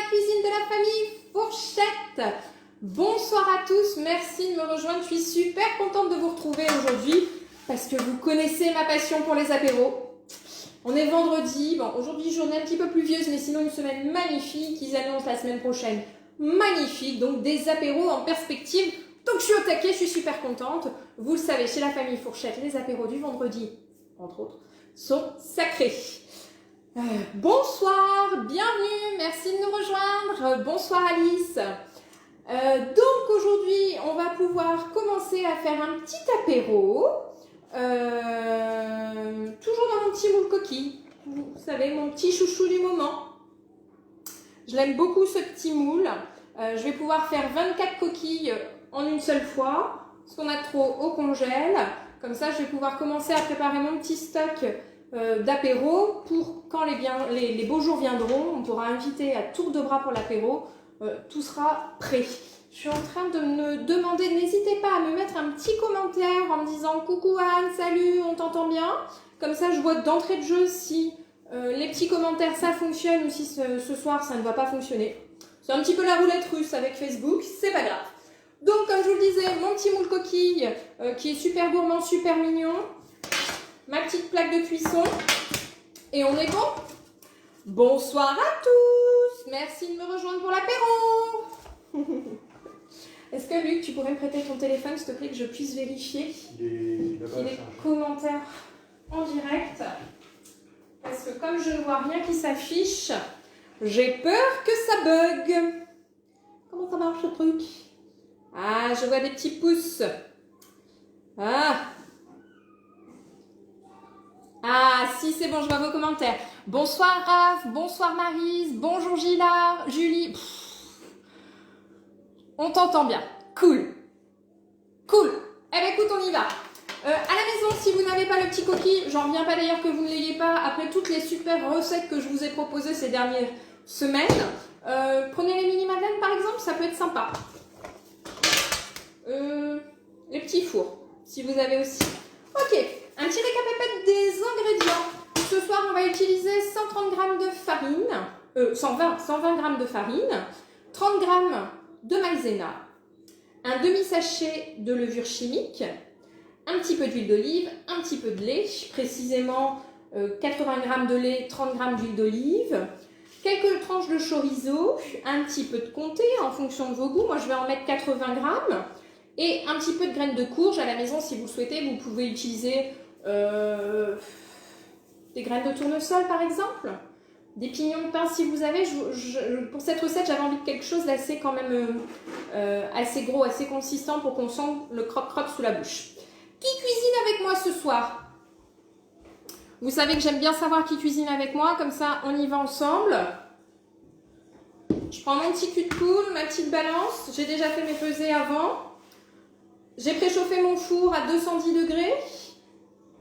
la cuisine de la famille Fourchette. Bonsoir à tous, merci de me rejoindre. Je suis super contente de vous retrouver aujourd'hui parce que vous connaissez ma passion pour les apéros. On est vendredi, bon aujourd'hui journée un petit peu pluvieuse mais sinon une semaine magnifique. Ils annoncent la semaine prochaine magnifique, donc des apéros en perspective. Donc je suis au taquet, je suis super contente. Vous le savez, chez la famille Fourchette, les apéros du vendredi, entre autres, sont sacrés. Bonsoir, bienvenue, merci de nous rejoindre. Bonsoir Alice. Donc aujourd'hui, on va pouvoir commencer à faire un petit apéro. Toujours dans mon petit moule coquille. Vous savez, mon petit chouchou du moment. Je l'aime beaucoup ce petit moule. Je vais pouvoir faire 24 coquilles en une seule fois. Ce qu'on a trop au congèle. Comme ça, je vais pouvoir commencer à préparer mon petit stock d'apéro pour quand les beaux jours viendront. On pourra inviter à tour de bras pour l'apéro. Tout sera prêt. Je suis en train de me demander, n'hésitez pas à me mettre un petit commentaire en me disant coucou Anne, salut, on t'entend bien. Comme ça, je vois d'entrée de jeu si les petits commentaires ça fonctionne ou si ce soir ça ne va pas fonctionner. C'est un petit peu la roulette russe avec Facebook, c'est pas grave. Donc, comme je vous le disais, mon petit moule coquille qui est super gourmand, super mignon. Ma petite plaque de cuisson. Et on est bon? Bonsoir à tous! Merci de me rejoindre pour l'apéro! Est-ce que Luc, tu pourrais me prêter ton téléphone, s'il te plaît, que je puisse vérifier les commentaires en direct? Parce que comme je ne vois rien qui s'affiche, j'ai peur que ça bug. Comment ça marche ce truc? Ah, je vois des petits pouces. Ah, si, c'est bon, je vois vos commentaires. Bonsoir Raph, bonsoir Maryse, bonjour Julie. On t'entend bien. Cool. Cool. Eh bien, écoute, on y va. À la maison, si vous n'avez pas le petit coquille, j'en reviens pas d'ailleurs que vous ne l'ayez pas, après toutes les super recettes que je vous ai proposées ces dernières semaines. Prenez les mini-madeleines par exemple, ça peut être sympa. Les petits fours, si vous avez aussi. Ok, un petit récapitulatif des ingrédients. Ce soir, on va utiliser 130 g de farine, 120 g de farine, 30 g de maïzena, un demi-sachet de levure chimique, un petit peu d'huile d'olive, un petit peu de lait, précisément 80 g de lait, 30 g d'huile d'olive, quelques tranches de chorizo, un petit peu de comté en fonction de vos goûts. Moi, je vais en mettre 80 g. Et un petit peu de graines de courge à la maison, si vous le souhaitez, vous pouvez utiliser des graines de tournesol par exemple, des pignons de pain si vous avez. Pour cette recette, j'avais envie de quelque chose d'assez quand même assez gros, assez consistant pour qu'on sente le croque-croque sous la bouche. Qui cuisine avec moi ce soir? Vous savez que j'aime bien savoir qui cuisine avec moi, comme ça on y va ensemble. Je prends mon petit cul de poule, ma petite balance, j'ai déjà fait mes pesées avant. J'ai préchauffé mon four à 210 degrés,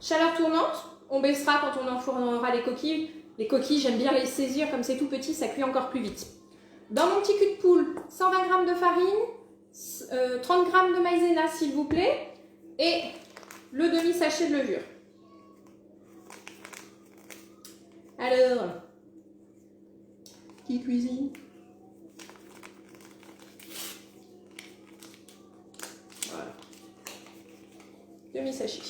chaleur tournante. On baissera quand on enfournera les coquilles. Les coquilles, j'aime bien les saisir, comme c'est tout petit, ça cuit encore plus vite. Dans mon petit cul de poule, 120 g de farine, 30 g de maïzena s'il vous plaît, et le demi-sachet de levure. Alors, qui cuisine? Voilà. Demi-sachet.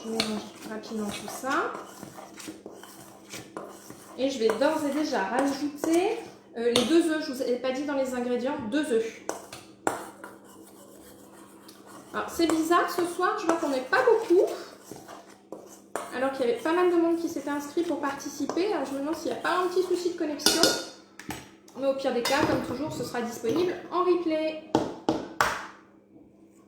Je mélange rapidement tout ça. Et je vais d'ores et déjà rajouter les 2 œufs. Je ne vous avais pas dit dans les ingrédients, 2 œufs. Alors c'est bizarre ce soir, je vois qu'on n'est pas beaucoup. Alors qu'il y avait pas mal de monde qui s'était inscrit pour participer. Alors je me demande s'il n'y a pas un petit souci de connexion. Mais au pire des cas, comme toujours, ce sera disponible en replay.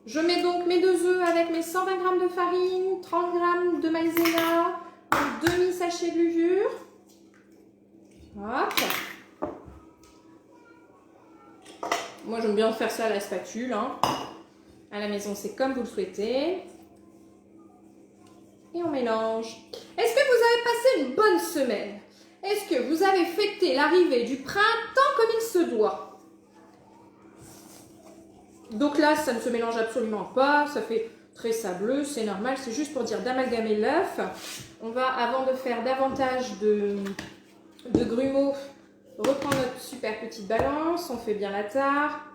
Je mets donc mes 2 œufs avec mes 120 g de farine, 30 g de maïzena, un demi-sachet de levure. Hop. Moi, j'aime bien faire ça à la spatule. Hein. À la maison, c'est comme vous le souhaitez. Et on mélange. Est-ce que vous avez passé une bonne semaine? Est-ce que vous avez fêté l'arrivée du printemps comme il se doit? Donc là, ça ne se mélange absolument pas. Ça fait très sableux, c'est normal, c'est juste pour dire d'amalgamer l'œuf. On va, avant de faire davantage de grumeaux, reprendre notre super petite balance, on fait bien la tare,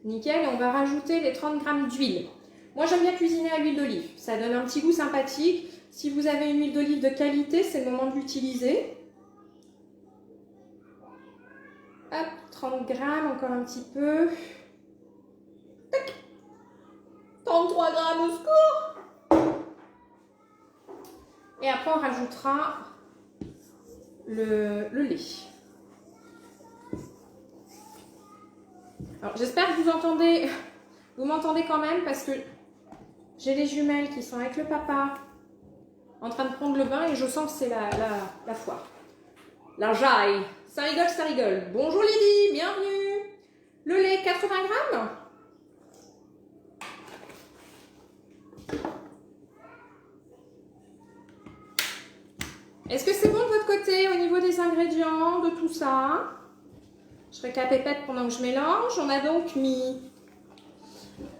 nickel, et on va rajouter les 30 g d'huile. Moi j'aime bien cuisiner à l'huile d'olive, ça donne un petit goût sympathique. Si vous avez une huile d'olive de qualité, c'est le moment de l'utiliser. Hop, 30 g, encore un petit peu. Tac. 33 g au secours. Et après on rajoutera le lait. Alors j'espère que vous m'entendez quand même parce que j'ai les jumelles qui sont avec le papa en train de prendre le bain et je sens que c'est la foire. La jaille. Ça rigole, ça rigole. Bonjour Lydie, bienvenue. Le lait, 80 grammes. Est-ce que c'est bon de votre côté au niveau des ingrédients, de tout ça? Je récapépète pendant que je mélange. On a donc mis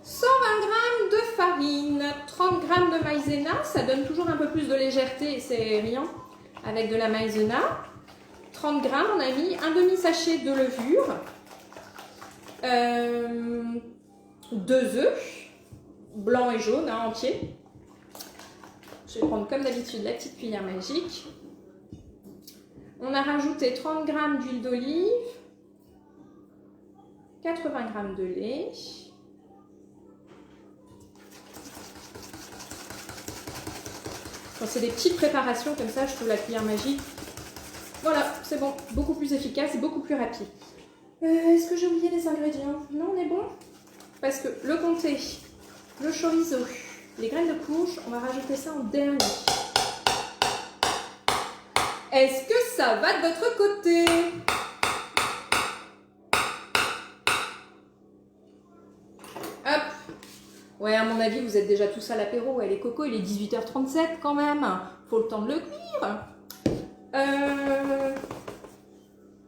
120 g de farine, 30 g de maïzena. Ça donne toujours un peu plus de légèreté et c'est riant avec de la maïzena. 30 g, on a mis un demi-sachet de levure, 2 œufs, blanc et jaune, entiers. Je vais prendre comme d'habitude la petite cuillère magique. On a rajouté 30 g d'huile d'olive, 80 g de lait. Quand c'est des petites préparations comme ça, je trouve la cuillère magique. Voilà, c'est bon, beaucoup plus efficace et beaucoup plus rapide. Est-ce que j'ai oublié les ingrédients? Non, on est bon. Parce que le comté, le chorizo, les graines de courge, on va rajouter ça en dernier. Est-ce que ça va de votre côté? Hop. Ouais, à mon avis, vous êtes déjà tous à l'apéro. Ouais, les cocos, il est 18h37 quand même. Faut le temps de le cuire.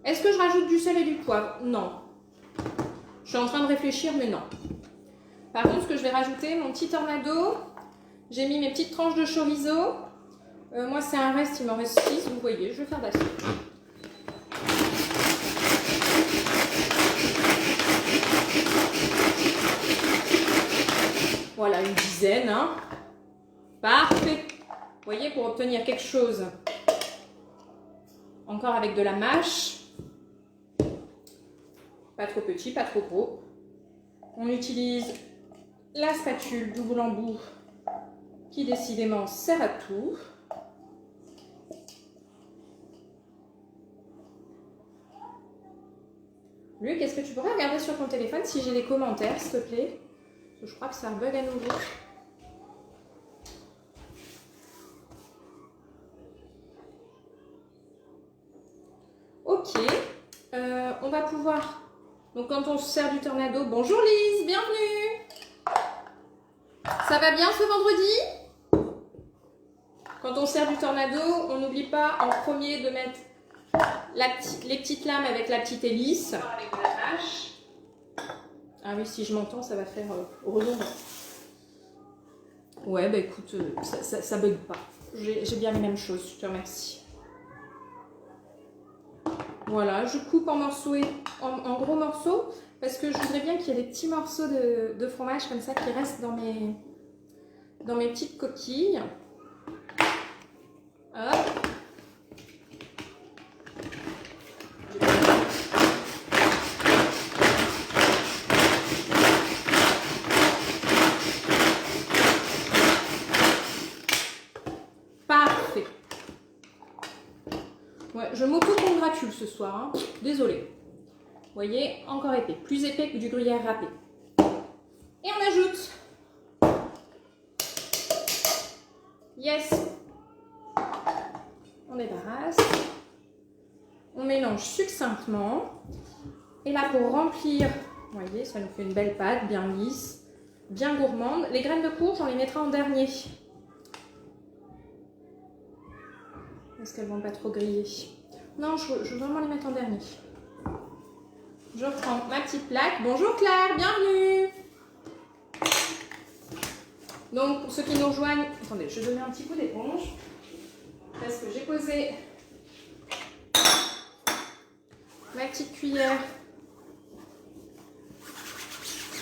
Est-ce que je rajoute du sel et du poivre? Non. Je suis en train de réfléchir, mais non. Par contre, ce que je vais rajouter, mon petit tornado, j'ai mis mes petites tranches de chorizo. Moi, c'est un reste, il m'en reste 6, vous voyez, je vais faire d'assiette. Voilà, une dizaine. Hein. Parfait. Vous voyez, pour obtenir quelque chose, encore avec de la mâche, pas trop petit, pas trop gros. On utilise la spatule de bout en bout qui décidément sert à tout. Luc, est-ce que tu pourrais regarder sur ton téléphone si j'ai les commentaires, s'il te plaît? Parce que je crois que ça bug à nouveau. Ok. On va pouvoir... Donc quand on se sert du tornado... Bonjour Lise, bienvenue. Ça va bien ce vendredi? Quand on sert du tornado, on n'oublie pas en premier de mettre les petites lames avec la petite hélice. Avec de la mâche. Ah oui, si je m'entends, ça va faire redondant. Ouais, bah écoute, ça bug pas. J'ai bien les mêmes choses, je te remercie. Voilà, je coupe en morceaux, en gros morceaux, parce que je voudrais bien qu'il y ait des petits morceaux de fromage comme ça qui restent dans mes petites coquilles. Hop. Parfait. Ouais, je m'auto-congratule ce soir, hein. Désolée. Vous voyez, encore épais. Plus épais que du gruyère râpé. Et on ajoute. Yes. On débarrasse. On mélange succinctement. Et là, pour remplir, vous voyez, ça nous fait une belle pâte, bien lisse, bien gourmande. Les graines de courge, on les mettra en dernier. Est-ce qu'elles vont pas trop griller? Non, je veux vraiment les mettre en dernier. Je reprends ma petite plaque. Bonjour Claire, bienvenue. Donc, pour ceux qui nous rejoignent, attendez, je vais donner un petit coup d'éponge parce que j'ai posé ma petite cuillère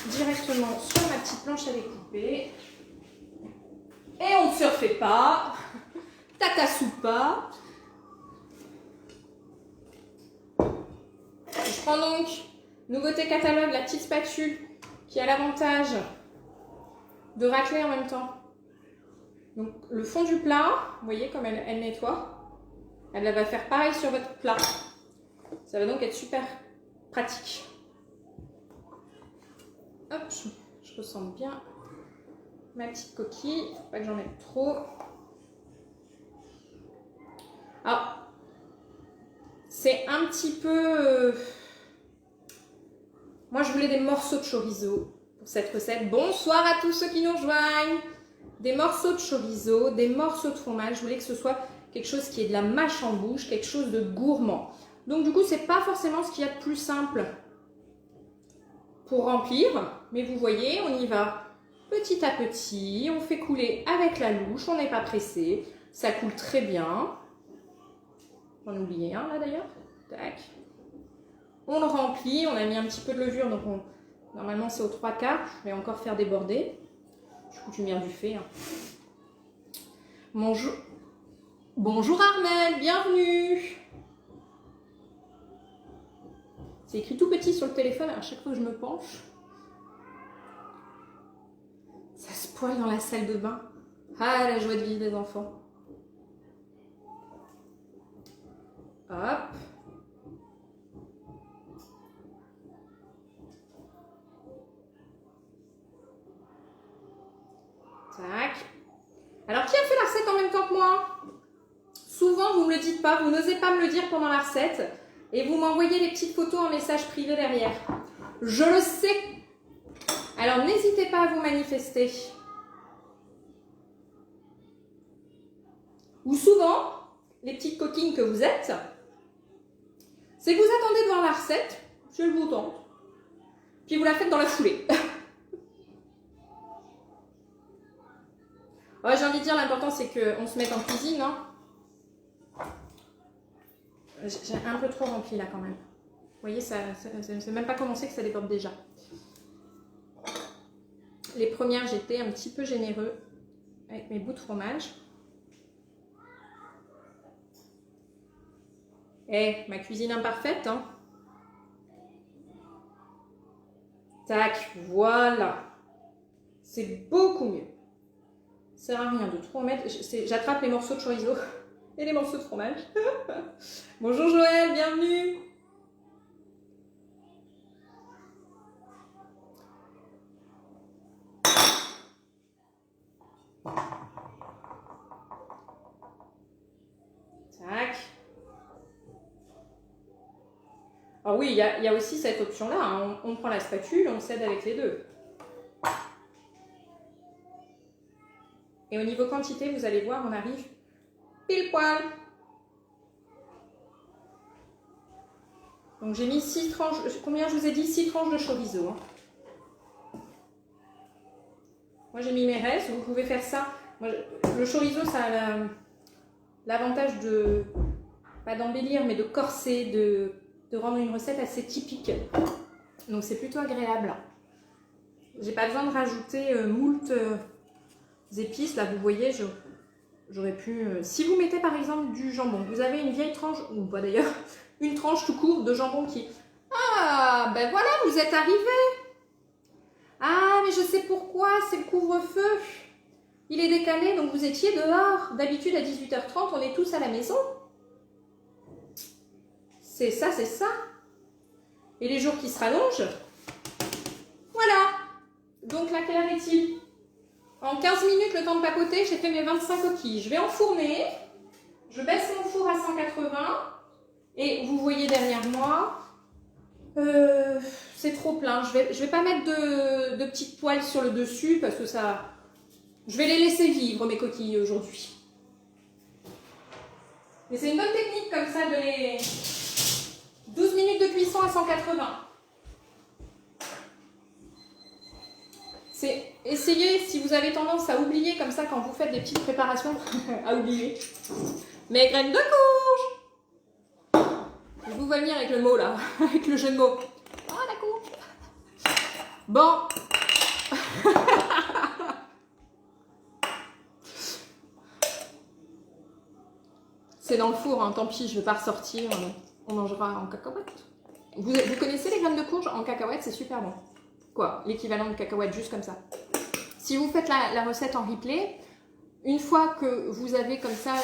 directement sur ma petite planche à découper. Et on ne se refait pas. Tata soupa. Je prends donc, nouveauté catalogue, la petite spatule qui a l'avantage de racler en même temps. Donc le fond du plat, vous voyez comme elle nettoie, elle va faire pareil sur votre plat. Ça va donc être super pratique. Hop, je ressens bien ma petite coquille, faut pas que j'en mette trop. Alors, c'est un petit peu... Moi, je voulais des morceaux de chorizo pour cette recette. Bonsoir à tous ceux qui nous rejoignent. Des morceaux de chorizo, des morceaux de fromage. Je voulais que ce soit quelque chose qui ait de la mâche en bouche, quelque chose de gourmand. Donc, du coup, c'est pas forcément ce qu'il y a de plus simple pour remplir. Mais vous voyez, on y va petit à petit. On fait couler avec la louche. On n'est pas pressé. Ça coule très bien. J'en ai oublié un là d'ailleurs. Tac. On le remplit, on a mis un petit peu de levure, donc normalement c'est aux 3/4. Je vais encore faire déborder. Je suis coutumière du fait. Hein. Bonjour. Bonjour Armel, bienvenue. C'est écrit tout petit sur le téléphone à chaque fois que je me penche. Ça se poile dans la salle de bain. Ah, la joie de vivre des enfants. Hop. Tac. Alors, qui a fait la recette en même temps que moi? Souvent, vous ne me le dites pas, vous n'osez pas me le dire pendant la recette et vous m'envoyez les petites photos en message privé derrière. Je le sais. Alors, n'hésitez pas à vous manifester. Ou souvent, les petites coquines que vous êtes, c'est que vous attendez de voir la recette, si elle vous tente, puis vous la faites dans la foulée. Ouais, j'ai envie de dire, l'important c'est qu'on se mette en cuisine. Hein. J'ai un peu trop rempli là quand même. Vous voyez, ça ne même pas commencé que ça déborde déjà. Les premières, j'étais un petit peu généreux avec mes bouts de fromage. Eh, ma cuisine imparfaite. Hein. Tac, voilà. C'est beaucoup mieux. Ça sert à rien de trop en mettre. J'attrape les morceaux de chorizo et les morceaux de fromage. Bonjour Joël, bienvenue. Tac. Alors oui, il y a aussi cette option-là. Hein. On prend la spatule, on s'aide avec les deux. Et au niveau quantité, vous allez voir, on arrive pile poil. Donc j'ai mis 6 tranches, combien je vous ai dit? 6 tranches de chorizo. Hein. Moi j'ai mis mes restes, vous pouvez faire ça. Moi, le chorizo, ça a l'avantage de, pas d'embellir, mais de corser, de rendre une recette assez typique. Donc c'est plutôt agréable. J'ai pas besoin de rajouter moult épices. Là vous voyez, j'aurais pu... si vous mettez par exemple du jambon, vous avez une vieille tranche, ou pas d'ailleurs, une tranche tout court de jambon qui... Ah, ben voilà, vous êtes arrivés. Ah, mais je sais pourquoi, c'est le couvre-feu. Il est décalé, donc vous étiez dehors. D'habitude, à 18h30, on est tous à la maison. C'est ça, c'est ça. Et les jours qui se rallongent, voilà. Donc là, quelle heure est-il? En 15 minutes, le temps de papoter, j'ai fait mes 25 coquilles. Je vais enfourner. Je baisse mon four à 180. Et vous voyez derrière moi, c'est trop plein. Je vais pas mettre de petites poêles sur le dessus parce que ça... Je vais les laisser vivre, mes coquilles, aujourd'hui. Mais c'est une bonne technique comme ça de les... 12 minutes de cuisson à 180. essayez, si vous avez tendance à oublier comme ça quand vous faites des petites préparations, à oublier. Mes graines de courge. Je vous vois venir avec le mot là, avec le jeu de mots. Ah la courge. Bon. C'est dans le four, hein, tant pis, je ne vais pas ressortir. On mangera en cacahuètes. Vous connaissez les graines de courge en cacahuètes, c'est super bon. Quoi, l'équivalent de cacahuètes, juste comme ça. Si vous faites la recette en replay, une fois que vous avez comme ça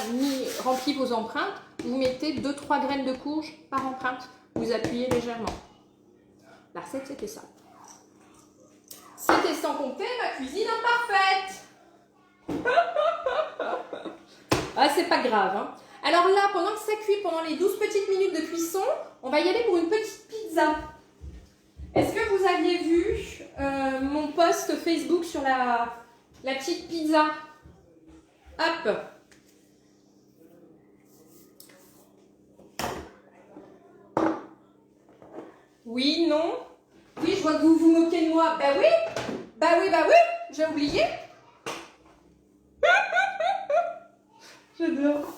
rempli vos empreintes, vous mettez 2-3 graines de courge par empreinte. Vous appuyez légèrement. La recette, c'était ça. C'était sans compter ma cuisine imparfaite. Ah, c'est pas grave, hein. Alors là, pendant que ça cuit, pendant les 12 petites minutes de cuisson, on va y aller pour une petite pizza. Est-ce que vous aviez vu mon post Facebook sur la petite pizza? Hop. Oui, non? Oui, je vois que vous vous moquez de moi. Bah oui, bah oui, bah oui, j'ai oublié. J'adore.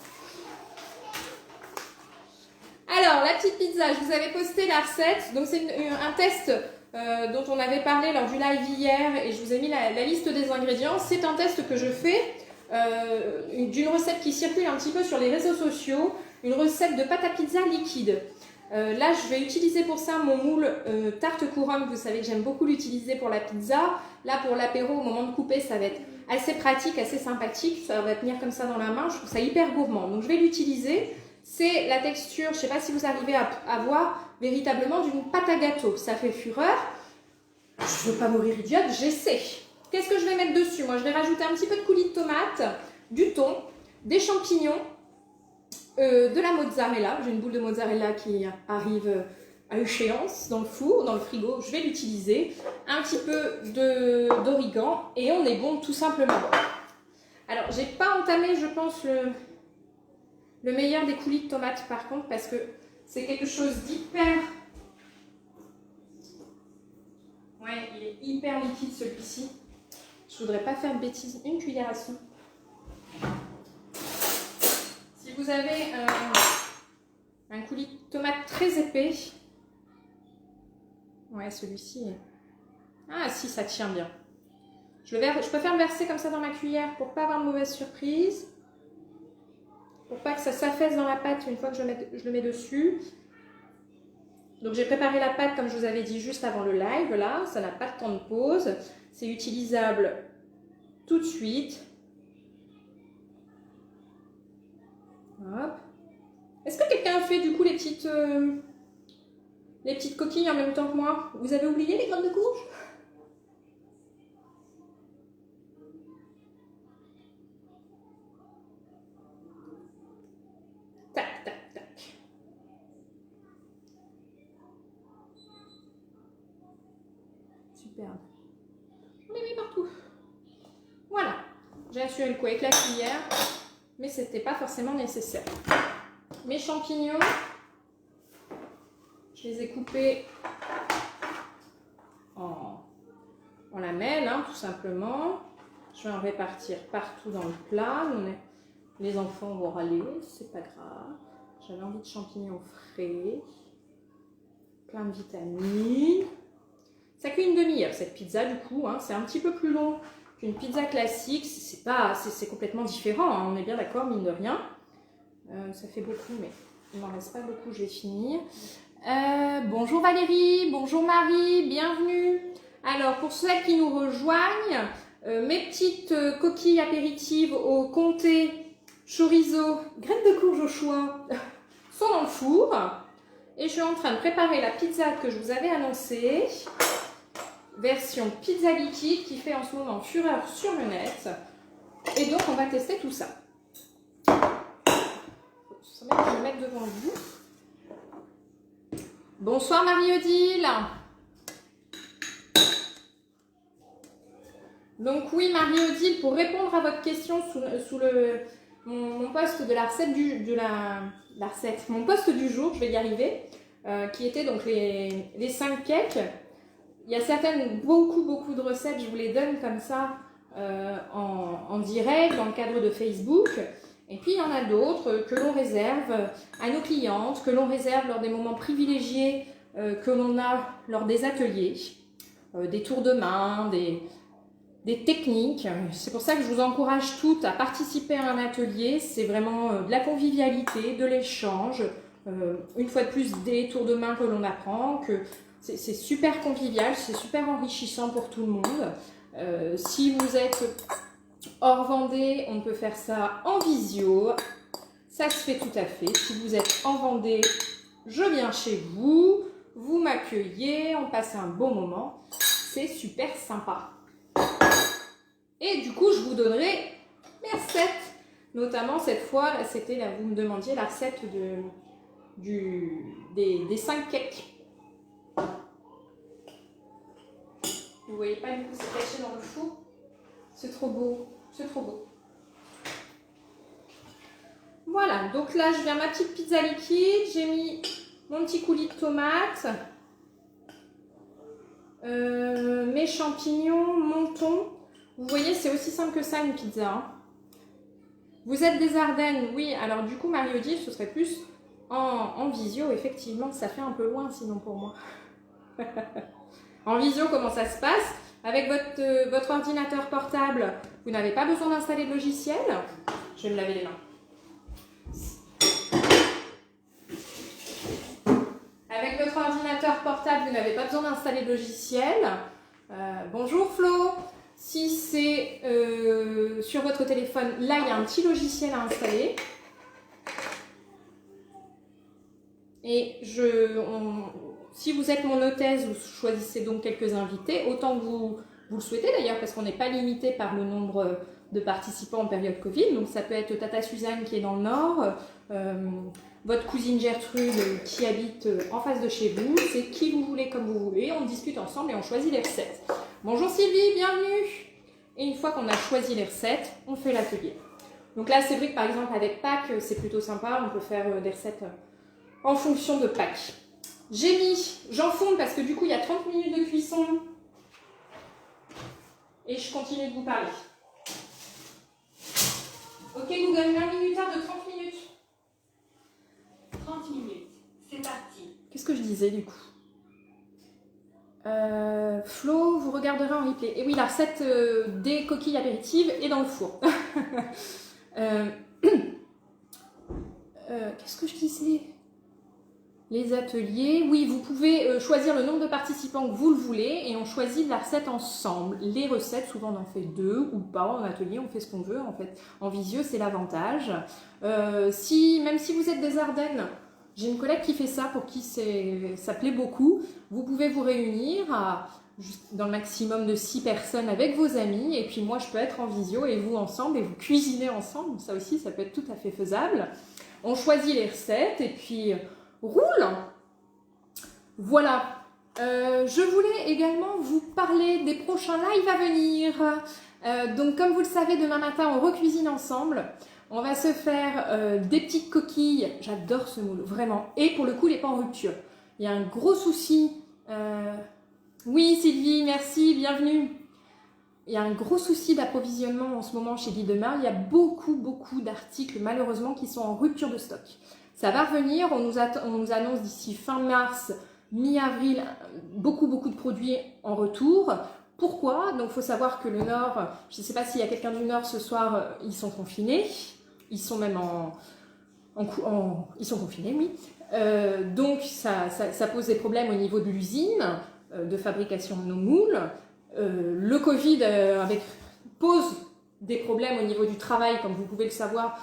Alors, la petite pizza, je vous avais posté la recette. Donc, c'est un test dont on avait parlé lors du live hier et je vous ai mis la liste des ingrédients. C'est un test que je fais d'une recette qui circule un petit peu sur les réseaux sociaux, une recette de pâte à pizza liquide. Là, je vais utiliser pour ça mon moule tarte couronne. Vous savez que j'aime beaucoup l'utiliser pour la pizza. Là, pour l'apéro, au moment de couper, ça va être assez pratique, assez sympathique. Ça va tenir comme ça dans la main. Je trouve ça hyper gourmand. Donc, je vais l'utiliser. C'est la texture, je ne sais pas si vous arrivez à voir, véritablement d'une pâte à gâteau. Ça fait fureur. Je ne veux pas mourir idiote, j'essaie. Qu'est-ce que je vais mettre dessus? Moi, je vais rajouter un petit peu de coulis de tomate, du thon, des champignons, de la mozzarella. J'ai une boule de mozzarella qui arrive à échéance dans le four, dans le frigo. Je vais l'utiliser. Un petit peu d'origan et on est bon tout simplement. Alors, j'ai pas entamé, je pense, le meilleur des coulis de tomates par contre, parce que c'est quelque chose d'hyper... Ouais, il est hyper liquide celui-ci. Je voudrais pas faire de bêtises. Une cuillère à soupe. Si vous avez un coulis de tomates très épais... Ouais, celui-ci... Ah si, ça tient bien. Je préfère le verser comme ça dans ma cuillère pour pas avoir de mauvaise surprise. Pour pas que ça s'affaisse dans la pâte une fois que je le mets dessus. Donc j'ai préparé la pâte comme je vous avais dit juste avant le live, là, ça n'a pas de temps de pause. C'est utilisable tout de suite. Hop. Est-ce que quelqu'un a fait du coup les petites coquilles en même temps que moi? Vous avez oublié les graines de courge? Tac, tac, tac. Superbe. On les met partout. Voilà. J'ai assuré le coup avec la cuillère, mais c'était pas forcément nécessaire. Mes champignons, je les ai coupés en lamelles, hein, tout simplement. Je vais en répartir partout dans le plat. Les enfants vont râler, c'est pas grave. J'avais envie de champignons frais, plein de vitamines. Ça cuit une demi-heure cette pizza du coup, hein. C'est un petit peu plus long qu'une pizza classique. C'est complètement différent, hein. On est bien d'accord, mine de rien. Ça fait beaucoup, mais il m'en reste pas beaucoup, je vais finir. Bonjour Valérie, bonjour Marie, bienvenue. Alors pour celles qui nous rejoignent, mes petites coquilles apéritives au comté, chorizo, graines de courge au choix sont dans le four. Et je suis en train de préparer la pizza que je vous avais annoncée. Version pizza liquide qui fait en ce moment fureur sur le net. Et donc on va tester tout ça. Je vais me mettre devant vous. Bonsoir Marie-Odile. Donc oui Marie-Odile, pour répondre à votre question sous mon post de la recette mon post du jour, je vais y arriver, qui était donc les 5 cakes. il y a certaines, beaucoup de recettes, je vous les donne comme ça en direct, dans le cadre de Facebook. Et puis il y en a d'autres que l'on réserve à nos clientes, que l'on réserve lors des moments privilégiés que l'on a lors des ateliers, des tours de main, des techniques. C'est pour ça que je vous encourage toutes à participer à un atelier. C'est vraiment de la convivialité, de l'échange. Une fois de plus, des tours de main que l'on apprend, que c'est super convivial, c'est super enrichissant pour tout le monde. Si vous êtes hors Vendée, on peut faire ça en visio. Ça se fait tout à fait. Si vous êtes en Vendée, je viens chez vous, vous m'accueillez, on passe un bon moment. C'est super sympa. Et du coup, je vous donnerai mes recettes. Notamment cette fois, là, c'était là, vous me demandiez la recette des 5 cakes. Vous voyez pas, du coup, c'est caché dans le four. C'est trop beau, c'est trop beau. Voilà, donc là, je viens ma petite pizza liquide. J'ai mis mon petit coulis de tomates, mes champignons, mon thon. Vous voyez, c'est aussi simple que ça, une pizza. Hein. Vous êtes des Ardennes, oui. Alors du coup, Marie-Odile, ce serait plus en visio. Effectivement, ça fait un peu loin sinon pour moi. En visio, comment ça se passe? Avec votre ordinateur portable, vous n'avez pas besoin d'installer de logiciel. Je vais me laver les mains. Avec votre ordinateur portable, vous n'avez pas besoin d'installer de logiciel. Bonjour Flo. Si c'est sur votre téléphone, là il y a un petit logiciel à installer. Et si vous êtes mon hôtesse, vous choisissez donc quelques invités, autant que vous le souhaitez d'ailleurs, parce qu'on n'est pas limité par le nombre de participants en période Covid. Donc ça peut être Tata Suzanne qui est dans le Nord, votre cousine Gertrude qui habite en face de chez vous, c'est qui vous voulez comme vous voulez, on discute ensemble et on choisit les recettes. Bonjour Sylvie, bienvenue. Et une fois qu'on a choisi les recettes, on fait l'atelier. Donc là c'est vrai que par exemple avec Pâques, c'est plutôt sympa, on peut faire des recettes en fonction de Pâques. J'enfonce parce que du coup il y a 30 minutes de cuisson et je continue de vous parler. Ok Google, un minuteur de 30 minutes. 30 minutes, c'est parti. Qu'est-ce que je disais du coup? Flo, vous regarderez en replay. Et oui, la recette des coquilles apéritives est dans le four. Qu'est-ce que je disais? Les ateliers, oui, vous pouvez choisir le nombre de participants que vous le voulez et on choisit la recette ensemble. Les recettes, souvent on en fait 2 ou pas, en atelier on fait ce qu'on veut en fait. En visio, c'est l'avantage. Même si vous êtes des Ardennes, j'ai une collègue qui fait ça, pour qui ça plaît beaucoup. Vous pouvez vous réunir dans le maximum de 6 personnes avec vos amis et puis moi je peux être en visio et vous ensemble et vous cuisinez ensemble. Ça aussi, ça peut être tout à fait faisable. On choisit les recettes et puis roule. Voilà. Je voulais également vous parler des prochains lives à venir. Donc comme vous le savez, demain matin on recuisine ensemble. On va se faire des petites coquilles. J'adore ce moule, vraiment. Et pour le coup, il n'est pas en rupture. Il y a un gros souci. Oui, Sylvie, merci, bienvenue. Il y a un gros souci d'approvisionnement en ce moment chez Guy Demar. Il y a beaucoup d'articles, malheureusement, qui sont en rupture de stock. Ça va revenir. On nous annonce d'ici fin mars, mi-avril, beaucoup de produits en retour. Pourquoi? Donc, il faut savoir que le Nord, je ne sais pas s'il y a quelqu'un du Nord ce soir, ils sont confinés. Ils sont même ils sont confinés, oui. Donc, ça pose des problèmes au niveau de l'usine de fabrication de nos moules. Le Covid pose des problèmes au niveau du travail, comme vous pouvez le savoir,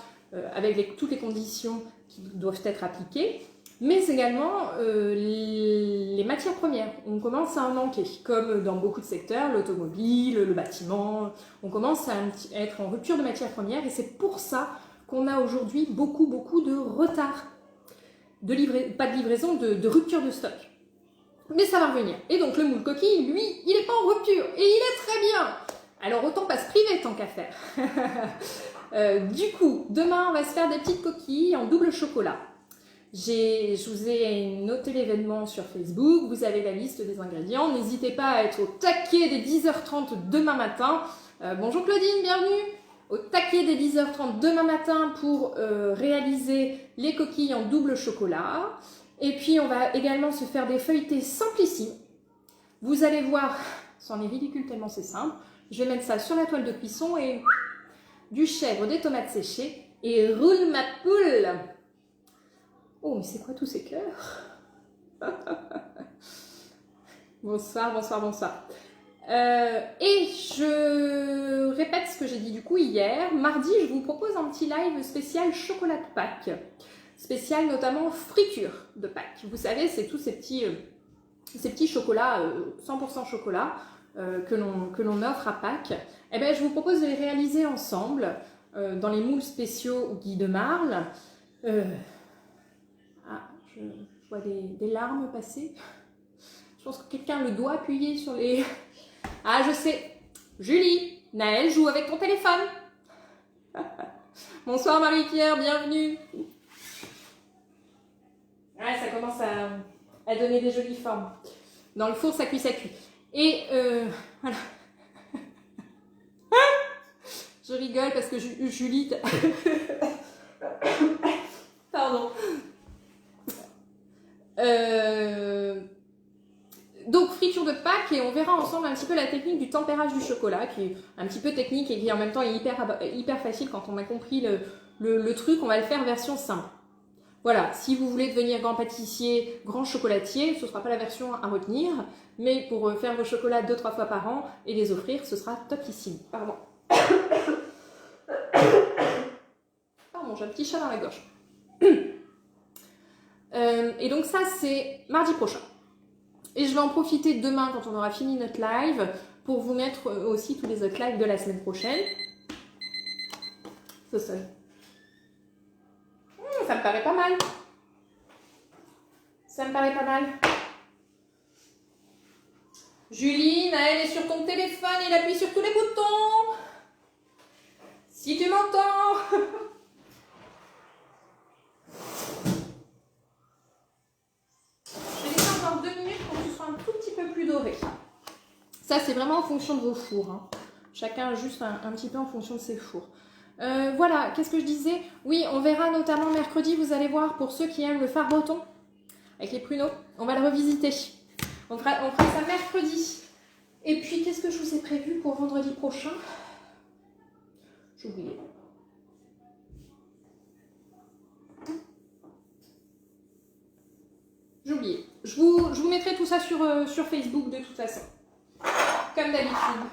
avec toutes les conditions qui doivent être appliquées. Mais également les matières premières. On commence à en manquer, comme dans beaucoup de secteurs, l'automobile, le bâtiment. On commence à être en rupture de matières premières et c'est pour ça qu'on a aujourd'hui beaucoup de retard. Pas de livraison, de rupture de stock. Mais ça va revenir. Et donc le moule coquille, lui, il n'est pas en rupture. Et il est très bien. Alors autant pas se priver tant qu'à faire. Du coup, demain, on va se faire des petites coquilles en double chocolat. Je vous ai noté l'événement sur Facebook, vous avez la liste des ingrédients. N'hésitez pas à être au taquet des 10h30 demain matin. Bonjour Claudine, bienvenue. Au taquet des 10h30 demain matin pour réaliser les coquilles en double chocolat. Et puis on va également se faire des feuilletés simplissimes. Vous allez voir, c'en est ridicule tellement c'est simple. Je vais mettre ça sur la toile de cuisson et du chèvre, des tomates séchées et roule ma poule. Oh, mais c'est quoi tous ces cœurs? Bonsoir, bonsoir, bonsoir. Et je répète ce que j'ai dit du coup hier. Mardi, je vous propose un petit live spécial chocolat de Pâques. Spécial notamment friture de Pâques. Vous savez, c'est tous ces petits chocolats 100% chocolat que l'on offre à Pâques. Eh bien, je vous propose de les réaliser ensemble dans les moules spéciaux Guy de Marle. Je vois des larmes passer. Je pense que quelqu'un le doit appuyer sur les... Ah, je sais. Julie, Naël joue avec ton téléphone. Bonsoir Marie-Pierre, bienvenue. Ouais, ça commence à donner des jolies formes. Dans le four, ça cuit, ça cuit. Et voilà. Je rigole parce que Julie... Pardon. Donc friture de Pâques et on verra ensemble un petit peu la technique du tempérage du chocolat qui est un petit peu technique et qui en même temps est hyper facile quand on a compris le truc. On va le faire version simple. Voilà, si vous voulez devenir grand pâtissier, grand chocolatier, ce ne sera pas la version à retenir, mais pour faire vos chocolats 2-3 fois par an et les offrir, ce sera topissime. Pardon. Pardon, j'ai un petit chat dans la gorge. Et donc ça, c'est mardi prochain. Et je vais en profiter demain, quand on aura fini notre live, pour vous mettre aussi tous les autres lives de la semaine prochaine. Ça sonne. Ça me paraît pas mal. Ça me paraît pas mal. Julie, Naël est sur ton téléphone, il appuie sur tous les boutons. Si tu m'entends. Je vais laisser encore 2 minutes pour que ce soit un tout petit peu plus doré. Ça, c'est vraiment en fonction de vos fours. Hein. Chacun juste un petit peu en fonction de ses fours. Voilà, qu'est-ce que je disais? Oui, on verra notamment mercredi, vous allez voir, pour ceux qui aiment le phare breton, avec les pruneaux, on va le revisiter. On fera ça mercredi. Et puis, qu'est-ce que je vous ai prévu pour vendredi prochain? J'ai oublié. J'ai oublié. Je vous mettrai tout ça sur Facebook de toute façon. Comme d'habitude.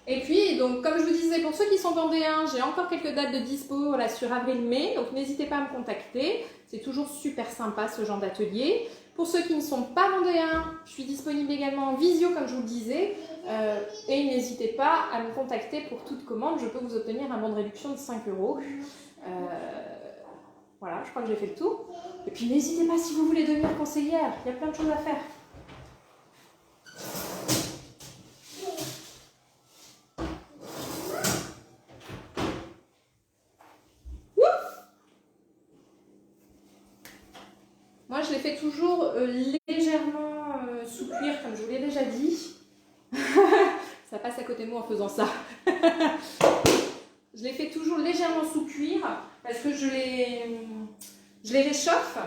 Et puis, donc, comme je vous disais, pour ceux qui sont vendéens, j'ai encore quelques dates de dispo là, sur avril-mai. Donc, n'hésitez pas à me contacter. C'est toujours super sympa ce genre d'atelier. Pour ceux qui ne sont pas vendéens, je suis disponible également en visio, comme je vous le disais. Et n'hésitez pas à me contacter pour toute commande. Je peux vous obtenir un bon de réduction de 5 €. Voilà, je crois que j'ai fait le tour. Et puis, n'hésitez pas si vous voulez devenir conseillère. Il y a plein de choses à faire. Moi, je les fais toujours légèrement sous cuir, comme je vous l'ai déjà dit. Ça passe à côté de moi en faisant ça. Je les fais toujours légèrement sous cuir parce que je les réchauffe.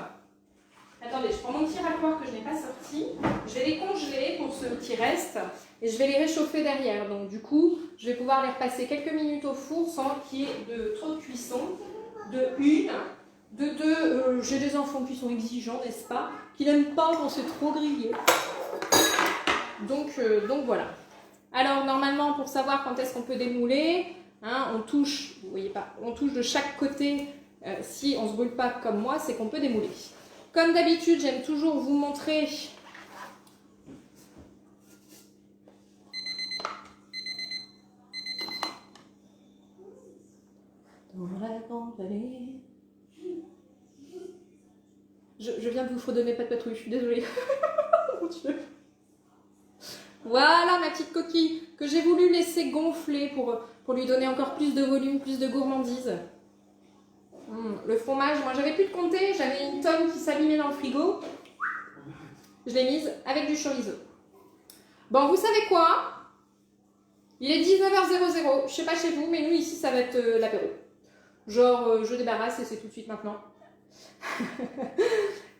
Attendez, je prends mon petit raccord que je n'ai pas sorti. Je vais les congeler pour ce qui reste et je vais les réchauffer derrière. Donc du coup, je vais pouvoir les repasser quelques minutes au four sans qu'il y ait de trop de cuisson. De une. De deux, j'ai des enfants qui sont exigeants, n'est-ce pas? Qui n'aiment pas quand c'est trop grillé. Donc voilà. Alors normalement, pour savoir quand est-ce qu'on peut démouler, hein, on touche, vous voyez pas, on touche de chaque côté. Si on ne se brûle pas comme moi, c'est qu'on peut démouler. Comme d'habitude, j'aime toujours vous montrer. Dans la grande vallée. Je viens de vous fredonner pas de patrouille, je suis désolée. Mon Dieu. Voilà ma petite coquille que j'ai voulu laisser gonfler pour lui donner encore plus de volume, plus de gourmandise. Le fromage, moi j'avais plus de compter, j'avais une tonne qui s'abîmait dans le frigo. Je l'ai mise avec du chorizo. Bon, vous savez quoi? Il est 19h00. Je sais pas chez vous, mais nous ici ça va être l'apéro. Genre, je débarrasse et c'est tout de suite maintenant.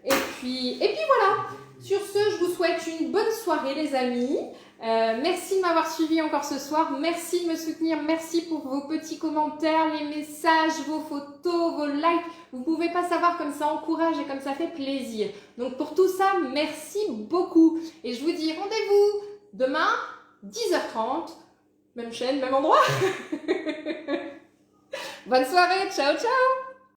et puis voilà. Sur ce, je vous souhaite une bonne soirée les amis. Merci de m'avoir suivi encore ce soir. Merci de me soutenir. Merci pour vos petits commentaires, les messages, vos photos, vos likes. Vous pouvez pas savoir comme ça encourage et comme ça fait plaisir. Donc pour tout ça, merci beaucoup. Et je vous dis rendez-vous demain, 10h30. Même chaîne, même endroit. Bonne soirée. Ciao, ciao.